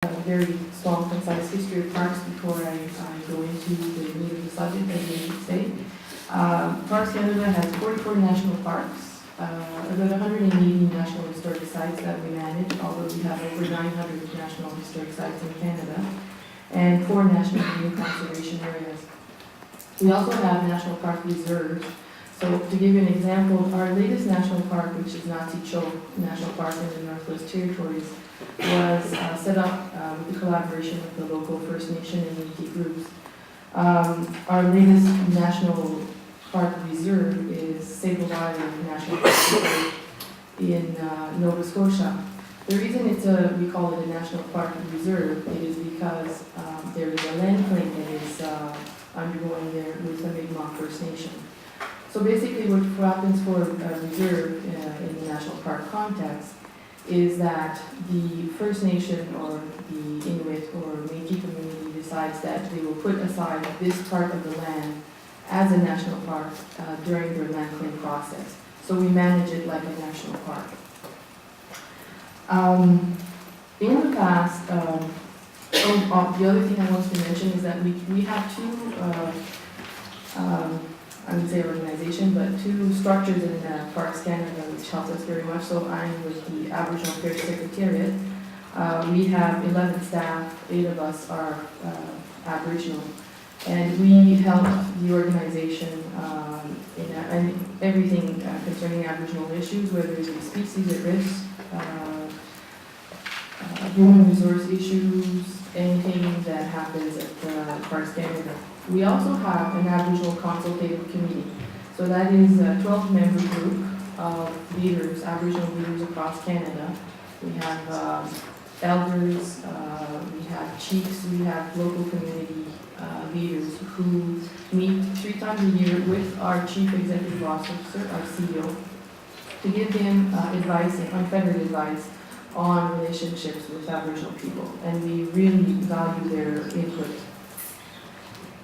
A very small, concise history of parks before I go into the meat of the subject, as they should say. Parks Canada has 44 national parks, about 180 national historic sites that we manage, although we have over 900 national historic sites in Canada, and 4 national marine conservation areas. We also have national park reserves. So to give you an example, our latest national park, which is Nathalie Gagnon National Park in the Northwest Territories, was set up with the collaboration with the local First Nation and Métis groups. Our latest national park reserve is Sable Island National Park in Nova Scotia. The reason we call it a national park reserve is because there is a land claim that is undergoing there with the Mi'kmaq First Nation. So basically what happens for a reserve in the national park context is that the First Nation or the Inuit or Métis community decides that they will put aside this part of the land as a national park during their land claim process. So we manage it like a national park. In the past, the other thing I want to mention is that we have two I would say organization, but 2 structures in Parks Canada, which helps us very much. So I'm with the Aboriginal Affairs Secretariat. We have 11 staff, 8 of us are Aboriginal. And we help the organization in everything concerning Aboriginal issues, whether it be species at risk, human resource issues, anything that happens at Parks Canada. We also have an Aboriginal Consultative Committee. So that is a 12-member group of leaders, Aboriginal leaders across Canada. We have elders, we have chiefs, we have local community leaders who meet 3 times a year with our Chief Executive Officer, our CEO, to give them advice and unfettered advice on relationships with Aboriginal people. And we really value their input.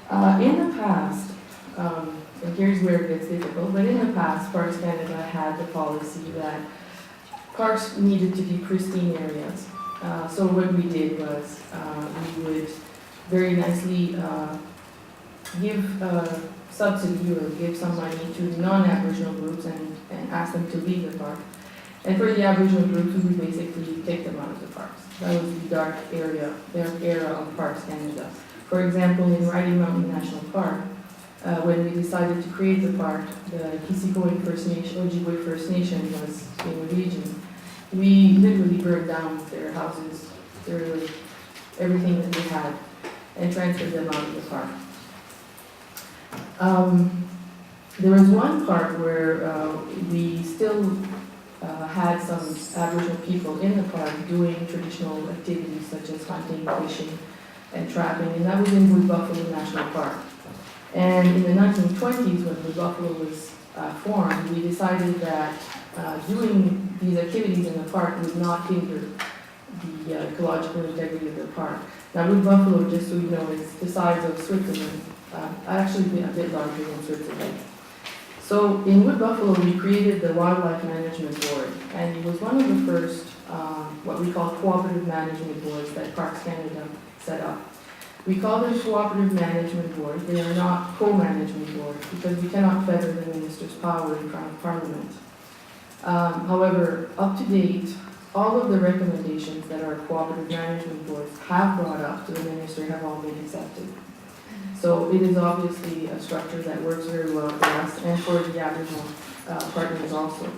In the past, and here's where it gets difficult, but in the past, Parks Canada had the policy that parks needed to be pristine areas. So what we did was we would very nicely give subsidy or give some money to non-Aboriginal groups and ask them to leave the park. And for the Aboriginal groups, we would basically take them out of the parks. That was the dark era of Parks Canada. For example, in Riding Mountain National Park, when we decided to create the park, the Kisikoin First Nation, Ojibwe First Nation was in the region. We literally burned down their houses, everything that they had, and transferred them out of the park. There was one part where we still had some Aboriginal people in the park doing traditional activities such as hunting, fishing, and trapping, and that was in Wood Buffalo National Park. And in the 1920s, when Wood Buffalo was formed, we decided that doing these activities in the park would not hinder the ecological integrity of the park. Now, Wood Buffalo, just so you know, is the size of Switzerland, actually a bit larger than Switzerland. So in Wood Buffalo, we created the Wildlife Management Board, and it was one of the first, what we call cooperative management boards that Parks Canada set up. We call them cooperative management boards. They are not co-management boards because we cannot feather the minister's power in front of Parliament. However, up to date, all of the recommendations that our cooperative management boards have brought up to the minister have all been accepted. So it is obviously a structure that works very well for us and for the Aboriginal partners also.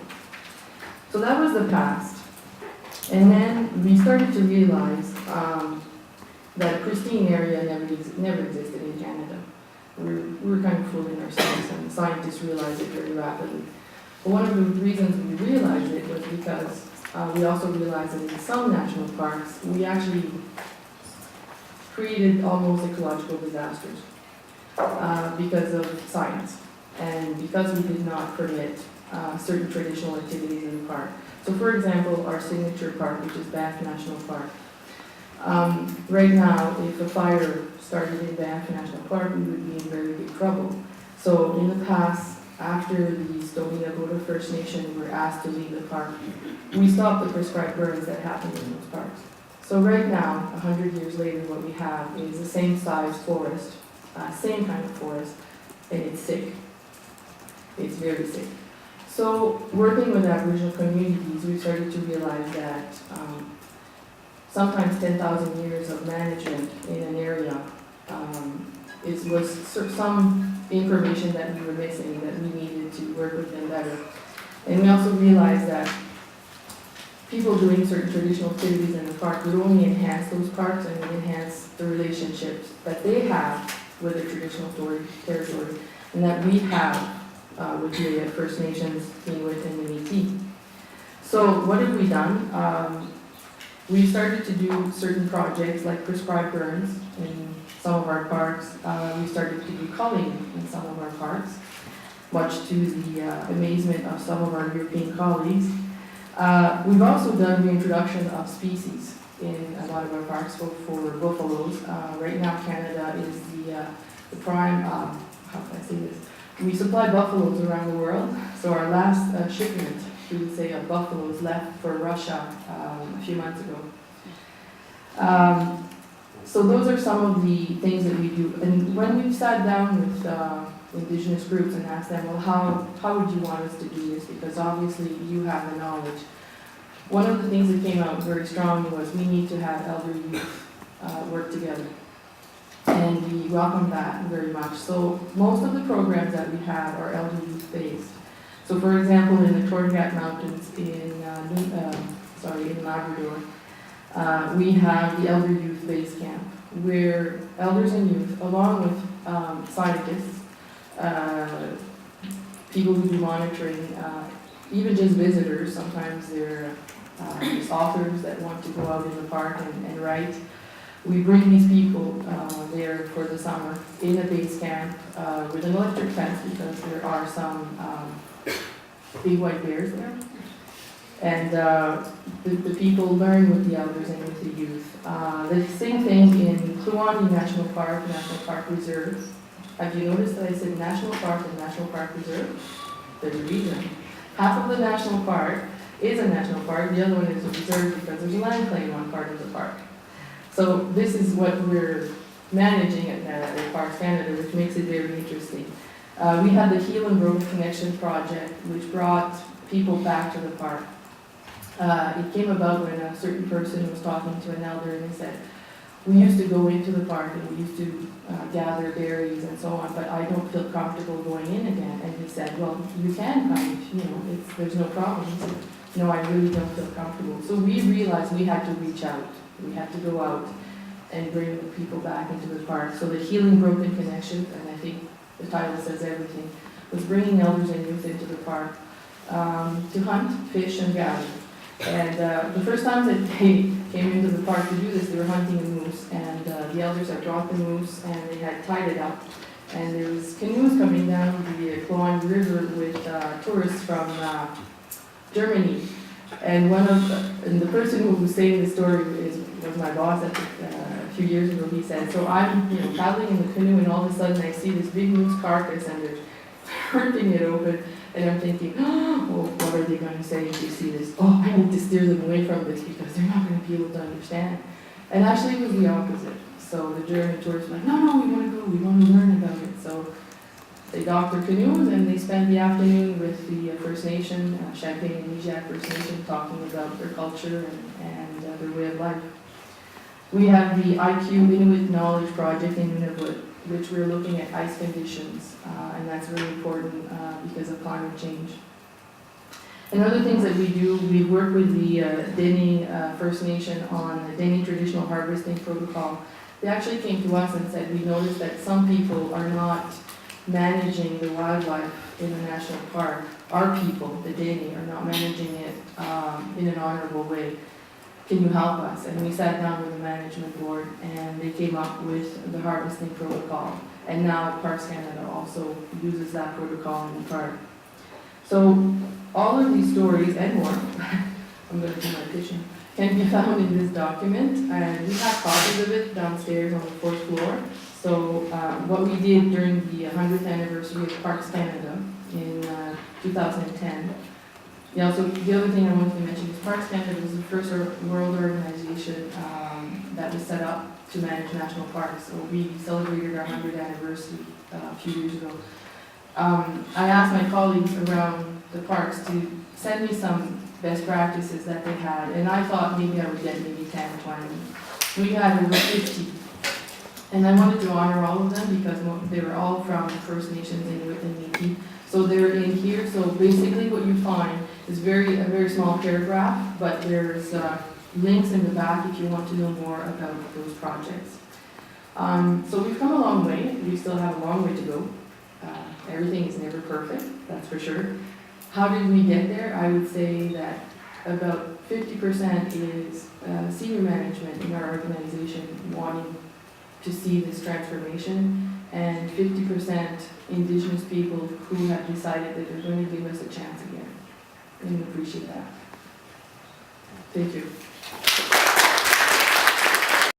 So that was the past. And then we started to realize that a pristine area never existed in Canada. We were kind of fooling ourselves, and scientists realized it very rapidly. But one of the reasons we realized it was because we also realized that in some national parks, we actually created almost ecological disasters because of science and because we did not permit certain traditional activities in the park. So for example, our signature park, which is Banff National Park. Right now, if a fire started in Banff National Park, we would be in very big trouble. So in the past, after the Stoney Nakoda First Nation were asked to leave the park, we stopped the prescribed burns that happened in those parks. So right now, 100 years later, what we have is the same size forest, same kind of forest, and it's sick. It's very sick. So working with Aboriginal communities, we started to realize that sometimes 10,000 years of management in an area was some information that we were missing, that we needed to work with them better. And we also realized that people doing certain traditional activities in the park would only enhance those parks and would enhance the relationships that they have with their traditional territory, and that we have with the First Nations, Inuit, and the Métis. So what have we done? We started to do certain projects like prescribed burns in some of our parks. We started to do culling in some of our parks, much to the amazement of some of our European colleagues. We've also done reintroduction of species in a lot of our parks for buffaloes. Right now, Canada is the prime, how can I say this? We supply buffaloes around the world. So our last shipment, we would say, of buffaloes left for Russia a few months ago. So those are some of the things that we do. And when we've sat down with Indigenous groups and asked them, well, how would you want us to do this? Because obviously you have the knowledge. One of the things that came out very strongly was we need to have elder youth work together. And we welcome that very much. So most of the programs that we have are elder youth based. So for example, in the Torngat Mountains in Labrador, we have the Elder Youth Base Camp, where elders and youth, along with scientists, people who do monitoring, even just visitors, sometimes they're just authors that want to go out in the park and write. We bring these people there for the summer in a base camp with an electric fence, because there are some big white bears there. And the people learn with the elders and with the youth. The same thing in Kluane National Park Reserve. Have you noticed that I said National Park and National Park Reserve? There's a reason. Half of the national park is a national park, the other one is a reserve because there's a land claim on part of the park. So this is what we're managing at Parks Canada, which makes it very interesting. We had the Heal and Growth Connection project, which brought people back to the park. It came about when a certain person was talking to an elder and they said, we used to go into the park and we used to gather berries and so on, but I don't feel comfortable going in again. And he said, well, you can come, there's no problem. He said, no, I really don't feel comfortable. So we realized we had to reach out. We had to go out and bring the people back into the park. So the Healing Broken Connection, and I think the title says everything, was bringing elders and youth into the park to hunt, fish, and gather. And the first time that they came into the park to do this, they were hunting a moose, and the elders had brought the moose and they had tied it up. And there was canoes coming down the Kluane River with tourists from Germany. And the person who was saying the story was my boss a few years ago. He said, so I'm paddling in the canoe, and all of a sudden I see this big moose carcass and they're ripping it open. And I'm thinking, oh, what are they going to say if they see this? Oh, I need to steer them away from this because they're not going to be able to understand. And actually it was the opposite. So the German tourists were like, no, we want to go, we want to learn about it. So they docked their canoes and they spent the afternoon with the First Nation, Champagne and Ijack First Nation, talking about their culture and their way of life. We have the IQ Inuit Knowledge Project in Nunavut, which we're looking at ice conditions, and that's really important because of climate change. And other things that we do, we work with the Dene First Nation on the Dene Traditional Harvesting Protocol. They actually came to us and said, we noticed that some people are not managing the wildlife in the national park. Our people, the Dene, are not managing it in an honorable way. Can you help us? And we sat down with the management board and they came up with the harvesting protocol. And now Parks Canada also uses that protocol in the park. So all of these stories and more, I'm going to do my pitching, can be found in this document. And we have copies of it downstairs on the 4th floor. So what we did during the 100th anniversary of Parks Canada in 2010, Yeah, so the other thing I wanted to mention is Parks Canada was the first world organization that was set up to manage national parks. So we celebrated our 100th anniversary a few years ago. I asked my colleagues around the parks to send me some best practices that they had, and I thought maybe I would get maybe 10, 20. We had over 50. And I wanted to honor all of them because they were all from First Nations, Inuit, and Métis. So they're in here. So basically what you find is a very small paragraph, but there's links in the back if you want to know more about those projects. So we've come a long way. We still have a long way to go. Everything is never perfect, that's for sure. How did we get there? I would say that about 50% is senior management in our organization wanting to see this transformation, and 50% Indigenous people who have decided that they're going to give us a chance again. And we appreciate that. Thank you.